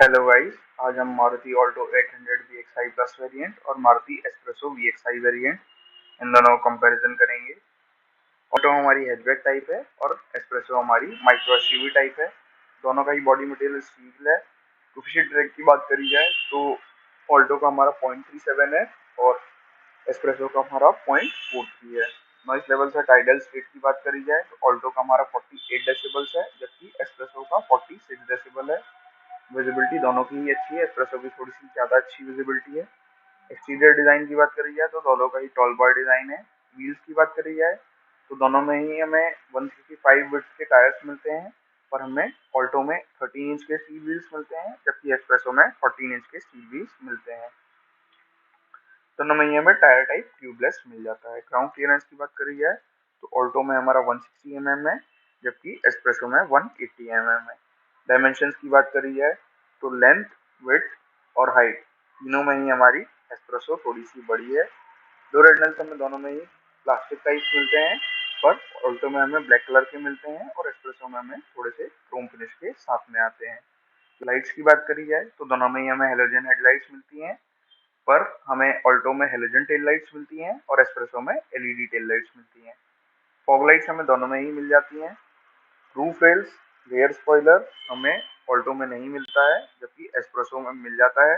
Hello guys. आज हम Maruti Alto 800 VXI plus variant और मारुति एस्प्रेसो VXI वेरिएंट इन दोनों का कंपैरिजन करेंगे। ऑल्टो हमारी हैचबैक टाइप है और एस्प्रेसो हमारी माइक्रो एसयूवी टाइप है। दोनों का ही बॉडी मटेरियल स्टील है। कोफिशिएंट ड्रैग की बात करी जाए तो ऑल्टो का हमारा 0.37 है और एस्प्रेसो का हमारा 0.43 है। नॉइस लेवल से टाइडल स्टेट की बात करी जाए तो ऑल्टो का हमारा 48 डेसिबल्स है जबकि एस्प्रेसो का 46 डेसिबल है। विजिबिलिटी दोनों की ही अच्छी है, एस्प्रेसो की थोड़ी सी ज़्यादा अच्छी विजिबिलिटी है। एक्सटीरियर डिज़ाइन की बात करी जाए तो दोनों का ही टॉल बार डिज़ाइन है। व्हील्स की बात करी जाए तो दोनों में ही हमें 165 विड्थ के टायर्स मिलते हैं, पर हमें ऑल्टो में 13 इंच के स्टील व्हील्स मिलते हैं जबकि एस्प्रेसो में 14 इंच के स्टील व्हील्स मिलते हैं। दोनों में ही हमें टायर टाइप ट्यूबलेस मिल जाता है। ग्राउंड क्लियरेंस की बात करी जाए तो ऑल्टो में हमारा 160 mm है जबकि एस्प्रेसो में 180 mm है। डायमेंशंस की बात करी जाए तो लेंथ, विड्थ और हाइट तीनों में ही हमारी एस्प्रेसो थोड़ी सी बड़ी है। डोर हैंडल्स हमें दोनों में ही प्लास्टिक टाइप मिलते हैं, पर ऑल्टो में हमें ब्लैक कलर के मिलते हैं और एस्प्रेसो में हमें थोड़े से क्रोम फिनिश के साथ में आते हैं। लाइट्स की बात करी जाए तो दोनों में ही हमें हेलोजन हेडलाइट्स मिलती हैं, पर हमें ऑल्टो में हेलोजन टेल लाइट्स मिलती हैं और एस्प्रेसो में एलईडी टेल लाइट्स मिलती हैं। फॉग लाइट्स हमें दोनों में ही मिल जाती हैं। रूफ रेल्स, रियर स्पॉइलर हमें ऑल्टो में नहीं मिलता है जबकि एस्प्रेसो में मिल जाता है।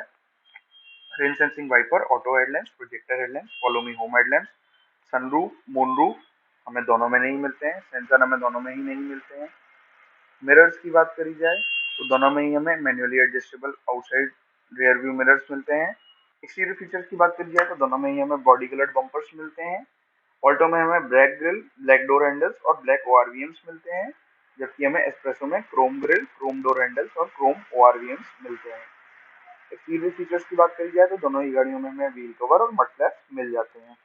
Rain sensing wiper, auto headlamps, projector headlamps, follow me home headlamps, sunroof, moonroof हमें दोनों में नहीं मिलते हैं। सेंसर हमें दोनों में ही नहीं मिलते हैं। मिरर्स की बात करी जाए तो दोनों में ही हमें manually adjustable outside rear view mirrors मिलते हैं। एक्सटीरियर फीचर्स की बात करी जाए तो दोनों में ही हमें बॉडी कलर्ड बम्पर्स मिलते हैं। ऑल्टो में हमें black grill, black door handles और ब्लैक ओआरवीएम्स मिलते हैं जबकि हमें एस्प्रेसो में Chrome grill, Chrome door handles और क्रोम ओआरवीएम्स मिलते हैं। एक्सटीरियर फीचर्स की बात करी जाए तो दोनों ही गाड़ियों में हमें व्हील कवर और मड फ्लैप्स मिल जाते हैं।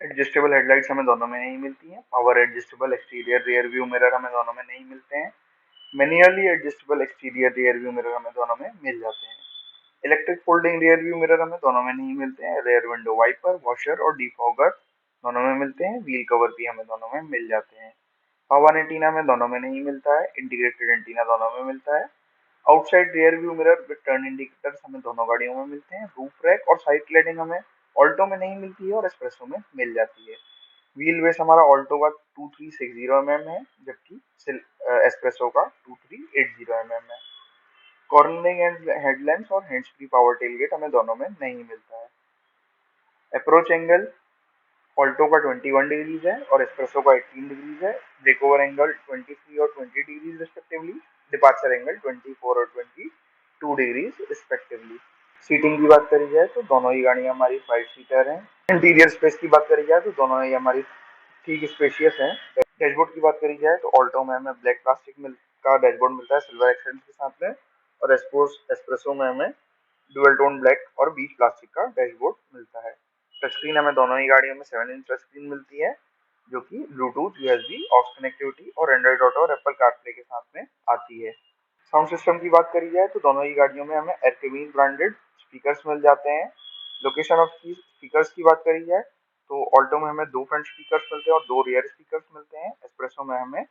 एडजस्टेबल हेडलाइट्स हमें दोनों में नहीं मिलती हैं। Power adjustable exterior rear view mirror हमें दोनों में नहीं मिलते हैं। Manually adjustable exterior rear view mirror हमें दोनों में मिल जाते हैं। Electric folding rear view mirror हमें दोनों में नहीं मिलते हैं। रेयर विंडो वाइपर, वॉशर और डिफॉगर दोनों में मिलते हैं। व्हील कवर भी हमें दोनों में मिल जाते हैं। हवा एंटीना में दोनों में नहीं मिलता है। इंटीग्रेटेड एंटीना दोनों में मिलता है। Outside rear view mirror with turn indicators हमें दोनों गाड़ियों में मिलते हैं। रूफ रैक और साइड क्लैडिंग हमें ऑल्टो में नहीं मिलती है और एस्प्रेसो में मिल जाती है। व्हील बेस हमारा ऑल्टो का 2360 mm है जबकि एस्प्रेसो का 2380 mm है। कॉर्नरिंग एंड हेडलैम्प्स और हैंड्स फ्री पावर टेलगेट हमें दोनों में नहीं मिलता है। अप्रोच एंगल ऑल्टो का 21 डिग्रीज है और एस्प्रेसो का 18 डिग्रीज है। ब्रेक ओवर एंगल 23 और 20 डिग्रीज रिस्पेक्टिवली। डिपार्चर एंगल 24 और 22 डिग्रीज रिस्पेक्टिवली। सीटिंग की बात करी जाए तो दोनों ही गाड़ियां हमारी 5 सीटर हैं। इंटीरियर स्पेस की बात करी जाए तो दोनों ही हमारी ठीक स्पेशियस हैं। डैशबोर्ड की बात करी जाए तो ऑल्टो में हमें ब्लैक प्लास्टिक का डैशबोर्ड मिलता है सिल्वर एक्सेंट के साथ में, और एस्प्रेसो में हमें डुअल टोन ब्लैक और बीच प्लास्टिक का डैशबोर्ड मिलता है। टच स्क्रीन हमें दोनों ही गाड़ियों में 7 इंच टच स्क्रीन मिलती है जो कि ब्लूटूथ, यूएसबी, ऑक्स कनेक्टिविटी और एंड्रॉइड ऑटो और एप्पल कारप्ले के साथ में आती है। साउंड सिस्टम की बात करी जाए तो दोनों ही गाड़ियों में हमें एरकेवीन ब्रांडेड स्पीकर्स मिल जाते हैं। लोकेशन ऑफ की स्पीकर्स की बात करी जाए तो ऑल्टो में हमें 2 फ्रंट स्पीकर्स मिलते हैं और 2 रियर स्पीकर्स मिलते हैं। एस्प्रेसो में हमें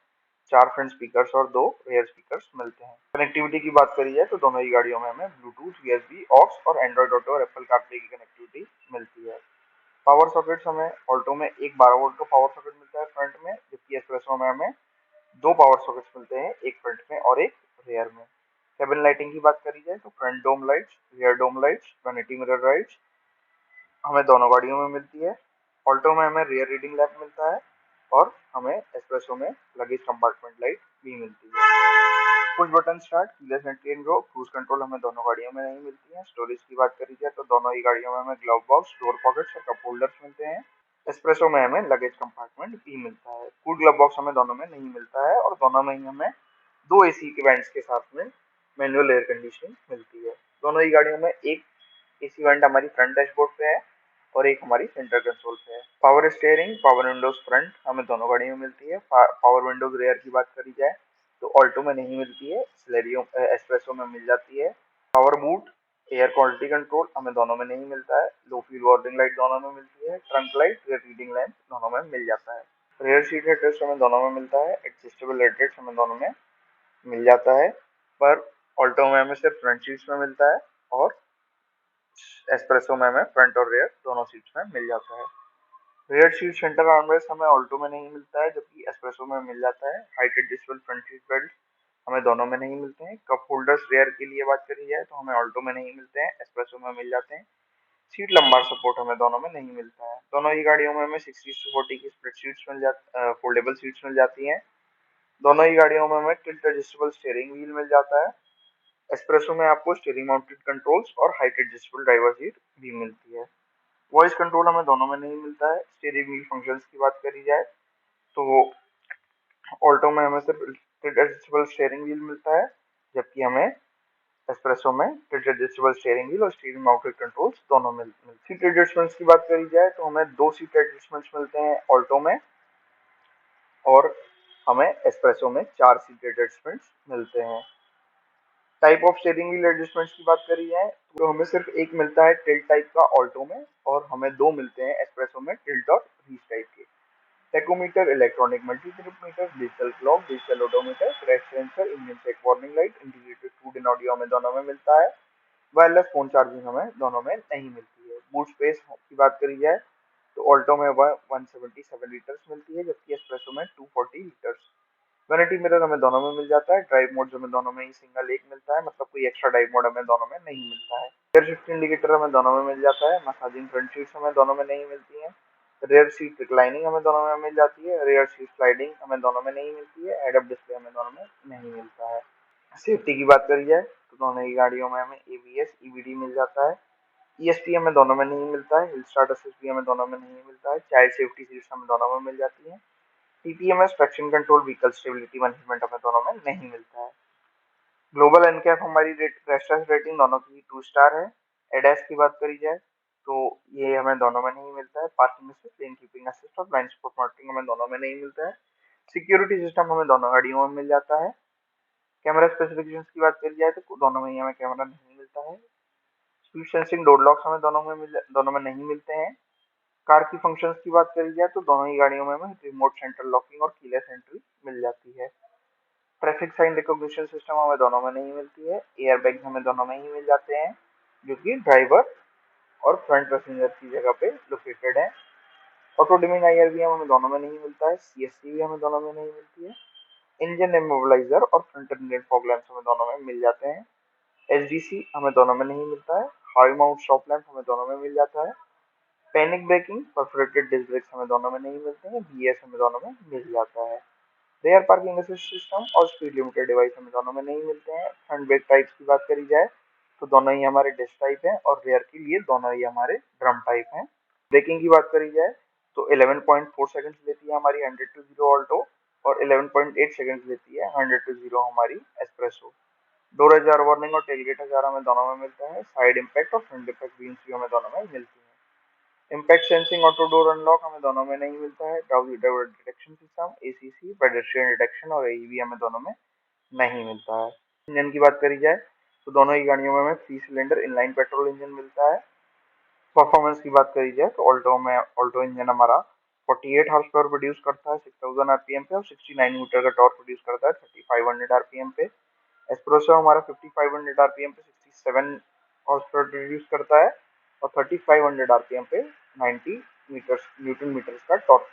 4 फ्रंट स्पीकर्स और 2 रियर स्पीकर्स मिलते हैं। कनेक्टिविटी की बात करी जाए तो दोनों ही गाड़ियों में हमें ब्लूटूथ, यूएसबी, ऑक्स और एंड्रॉइड ऑटो और एप्पल कारप्ले की कनेक्टिविटी मिलती है। पावर सॉकेट्स हमें ऑल्टो में एक 12 वोल्ट का पावर सॉकेट मिलता है फ्रंट में, जबकि एस्प्रेसो में हमें 2 पावर सॉकेट्स मिलते हैं, एक फ्रंट में और एक रियर में। केबिन लाइटिंग की बात करी जाए तो फ्रंट डोम लाइट्स, रियर डोम लाइट्स, वैनिटी मिरर लाइट्स हमें दोनों गाड़ियों में मिलती है। ऑल्टो में हमें रियर रीडिंग लैंप मिलता है और हमें एस्प्रेसो में लगेज कंपार्टमेंट लाइट भी मिलती है। Push button start, keyless entry and go, cruise control हमें दोनों गाड़ियों में नहीं मिलती है। स्टोरेज की बात करी जाए तो दोनों ही गाड़ियों में हमें ग्लव बॉक्स, डोर पॉकेट्स और कप होल्डर्स मिलते हैं। एस्प्रेसो में हमें लगेज कंपार्टमेंट भी मिलता है। कूल ग्लव बॉक्स हमें दोनों में नहीं मिलता है और दोनों में ही हमें 2 एसी के वेंट्स के साथ में मैनुअल एयर कंडीशनिंग मिलती है। दोनों ही गाड़ियों में एक एसी वेंट हमारी फ्रंट डैशबोर्ड पे है और एक हमारी सेंटर कंसोल पे है। Power steering, power Windows front हमें दोनों गाड़ियों में मिलती है। पावर विंडोज रियर की बात करी जाए तो ऑल्टो में नहीं मिलती है, सिलेरियो एस्प्रेसो में मिल जाती है। Power boot, air quality control हमें दोनों में नहीं मिलता है। लो फ्यूल वार्निंग लाइट दोनों में मिलती है। Trunk light, rear reading lamp दोनों में मिल जाता है। रियर सीट हेडरेस्ट हमें दोनों में मिलता है। एडजस्टेबल हेडरेस्ट हमें दोनों में मिल जाता है, पर ऑल्टो में हमें सिर्फ फ्रंट सीट्स में मिलता है और एस्प्रेसो में हमें फ्रंट और रेयर दोनों सीट्स में मिल जाता है। रेयर सीट सेंटर आर्मरेस्ट हमें ऑल्टो में नहीं मिलता है, जबकि एस्प्रेसो में मिल जाता है। Height adjustable front seat belt हमें दोनों में नहीं मिलते हैं। कप होल्डर्स रेयर के लिए बात करी जाए तो हमें ऑल्टो में नहीं मिलते हैं, एस्प्रेसो में मिल जाते हैं। सीट लंबार सपोर्ट हमें दोनों में नहीं मिलता है। दोनों ही गाड़ियों में हमें 60/40 की स्प्लिट सीट्स मिल जाती, फोल्डेबल सीट्स मिल जाती हैं। दोनों ही गाड़ियों में हमें टिल्ट एडजस्टेबल स्टीयरिंग व्हील मिल जाता है। एस्प्रेसो में आपको स्टीयरिंग माउंटेड कंट्रोल्स और हाइट एडजस्टेबल ड्राइवर सीट भी मिलती है। वॉइस कंट्रोल हमें दोनों में नहीं मिलता है। स्टीयरिंग व्हील फंक्शंस की बात करी जाए तो ऑल्टो में हमें सिर्फ टिल्ट एडजस्टेबल स्टीयरिंग व्हील मिलता है, जबकि हमें एस्प्रेसो में टिल्ट एडजस्टेबल स्टीयरिंग व्हील और स्टीयरिंग माउंटेड कंट्रोल्स दोनों मिलते हैं। सीट एडजस्टमेंट्स की बात करी जाए तो हमें 2 सीट एडजस्टमेंट्स मिलते हैं ऑल्टो में, और हमें एस्प्रेसो में 4 सीट एडजस्टमेंट्स मिलते हैं। Type of steering wheel adjustments की बात करी जाए तो हमें सिर्फ एक मिलता है टिल्ट टाइप का ऑल्टो में, और हमें 2 मिलते हैं एस्प्रेसो में टिल्ट और रीच टाइप के। Tachometer, electronic multi trip meter, digital clock, digital odometer, crash sensor, engine check warning light, integrated food in audio हमें दोनों में मिलता है। वायरलेस फोन चार्जिंग हमें दोनों में नहीं मिलती है। बूट स्पेस की बात करी जाए तो ऑल्टो में 177 लीटर्स मिलती है, जबकि एस्प्रेसो में 240 लीटर्स। वैनिटी मिरर हमें दोनों में मिल जाता है। ड्राइव मोड हमें दोनों में ही सिंगल एक मिलता है, मतलब कोई एक्स्ट्रा ड्राइव मोड हमें दोनों में नहीं मिलता है। रियर शिफ्ट इंडिकेटर हमें दोनों में मिल जाता है। मसाजिंग फ्रंट सीट्स हमें दोनों में नहीं मिलती है। रेयर सीट रिक्लाइनिंग हमें दोनों में मिल जाती है। रेयर सीट स्लाइडिंग हमें दोनों में नहीं मिलती है। हेड अप डिस्प्ले हमें दोनों में नहीं मिलता है। सेफ्टी की बात करी जाए तो दोनों ही गाड़ियों में हमें एबीएस ईबीडी मिल जाता है। ईएसपी हमें दोनों में नहीं मिलता है। हिल स्टार्ट असिस्ट भी हमें दोनों में नहीं मिलता है। चाइल्ड सेफ्टी सीट्स हमें दोनों में मिल जाती है। TPMS traction control vehicle stability management हमें दोनों में नहीं मिलता है। ग्लोबल एनकैप हमारी क्रैश टेस्ट रेटिंग दोनों की 2 स्टार है। एडएस की बात करी जाए तो ये हमें दोनों में नहीं मिलता है। पार्किंग असिस्ट, लेन कीपिंग असिस्ट और ब्लाइंड स्पॉट मॉनिटरिंग हमें दोनों में नहीं मिलता है। सिक्योरिटी सिस्टम हमें दोनों गाड़ियों में मिल जाता है। कैमरा स्पेसिफिकेशंस की बात करी जाए तो दोनों में ही हमें कैमरा नहीं मिलता है। स्पीड सेंसिंग डोर लॉक्स हमें दोनों में नहीं मिलते हैं। कार की फंक्शंस की बात करी जाए तो दोनों ही गाड़ियों में हमें रिमोट सेंट्रल लॉकिंग और कीलेस एंट्री मिल जाती है। ट्रैफिक साइन रिकॉग्निशन सिस्टम हमें दोनों में नहीं मिलती है। एयर बैग हमें दोनों में ही मिल जाते हैं, जो कि ड्राइवर और फ्रंट पैसेंजर की जगह पे लोकेटेड है। ऑटो डिमिंग आईआरवीएम हमें दोनों में नहीं मिलता है। सीएससी भी हमें दोनों में नहीं मिलती है। इंजन इमोबिलाइजर और फ्रंट इंजन फॉग लैंप्स हमें दोनों में मिल जाते हैं। एचडीसी हमें दोनों में नहीं मिलता है। हाई माउंट स्टॉप लैंप हमें दोनों में मिल जाता है। Panic braking, perforated disc brakes हमें दोनों में नहीं मिलते हैं। बीएस हमें दोनों में मिल जाता है। रेयर पार्किंग असिस्ट सिस्टम और स्पीड लिमिटर डिवाइस हमें दोनों में नहीं मिलते हैं। फ्रंट ब्रेक टाइप्स की बात करी जाए तो दोनों ही हमारे डिस्क टाइप हैं, और रेयर के लिए दोनों ही हमारे ड्रम टाइप हैं। ब्रेकिंग की बात करी जाए तो 11.4 सेकंड्स लेती है हमारी 100 to 0 ऑल्टो, और 11.8 सेकंड्स लेती है 100 to 0 हमारी एस्प्रेसो। डोर हजार वार्निंग और टेलगेट हजार हमें दोनों में मिलता है। साइड इम्पैक्ट और फ्रंट इम्पैक्ट बीम्स भी हमें दोनों में मिलती है। Impact sensing auto door unlock हमें दोनों में नहीं मिलता है। Driver detection system, ACC, pedestrian detection और एईवी हमें दोनों में नहीं मिलता है। इंजन की बात करी जाए तो दोनों ही गाड़ियों में हमें 3 सिलेंडर इनलाइन पेट्रोल इंजन मिलता है। परफॉर्मेंस की बात करी जाए तो ऑल्टो इंजन हमारा 48 हॉर्स पावर प्रोड्यूस करता है 6000 आरपीएम पे, और 69 मीटर का टॉर्क प्रोड्यूस करता है 3500 आरपीएम पे। एस्प्रेसो हमारा 5500 आरपीएम पे 67 हॉर्स पावर प्रोड्यूस करता है, और 3500 आरपीएम पे 90 न्यूटन मीटर्स का टॉर्क।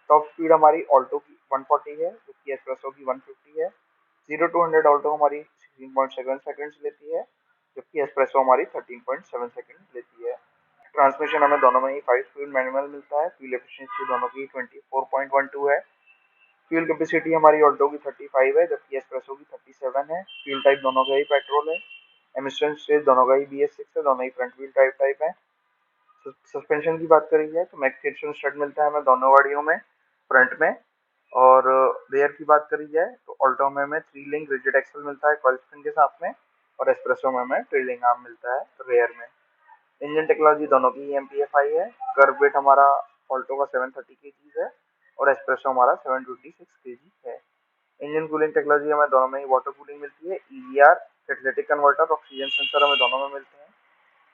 टॉप स्पीड हमारी ऑल्टो की 140 है, जबकि एस्प्रेसो की 150 है। 0 to 100 ऑल्टो हमारी 16.7 सेकंड्स लेती है, जबकि एस्प्रेसो हमारी 13.7 सेकंड्स लेती है। ट्रांसमिशन हमें दोनों में ही 5 स्पीड मैनुअल मिलता है। फ्यूल एफिशिएंसी दोनों की 24.12 है। फ्यूल कैपेसिटी हमारी ऑल्टो की 35 है, जबकि एस्प्रेसो की 37 है। फ्यूल टाइप दोनों का ही पेट्रोल है। एमिशन स्टेज दोनों का ही BS6 है। दोनों ही फ्रंट व्हील ड्राइव टाइप है। सस्पेंशन की बात करी जाए तो मैक्सिमम स्ट्रट मिलता है हमें दोनों गाड़ियों में फ्रंट में, और रेयर की बात करी जाए तो ऑल्टो में हमें 3 लिंक रिजिड एक्सल मिलता है कॉइल स्प्रिंग के साथ में, और एस्प्रेसो में हमें ट्रेलिंग आर्म मिलता है रेयर में। इंजन टेक्नोलॉजी दोनों की MPFI है। कर्व वेट हमारा ऑल्टो का 730 kg है, और एस्प्रेसो हमारा 726 kg है। इंजन कूलिंग टेक्नोलॉजी हमें दोनों में ही वाटर कूलिंग मिलती है। EGR, catalytic converter, oxygen sensor हमें दोनों में मिलते हैं।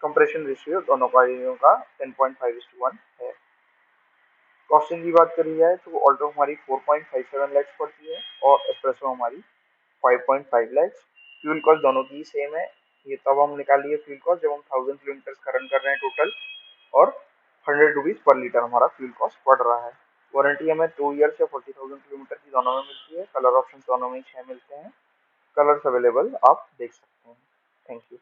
कंप्रेशन रेशियो दोनों गाड़ियों का 10.5:1 है। कॉस्टिंग की बात करी जाए तो ऑल्टो हमारी 4.57 लाख पड़ती है, और एस्प्रेसो हमारी 5.5 लाख। फ्यूल कॉस्ट दोनों की सेम है। ये तब हम निकालिए फ्यूल कॉस्ट जब हम 1000 किलोमीटर का रन कर रहे हैं टोटल, और 100 रुपीज पर लीटर हमारा फ्यूल कॉस्ट पड़ रहा है। वारंटी हमें 2 ईयर्स या 40,000 किलोमीटर की दोनों में मिलती है। कलर ऑप्शन दोनों में 6 मिलते हैं। कलर्स अवेलेबल आप देख सकते हैं। Thank you.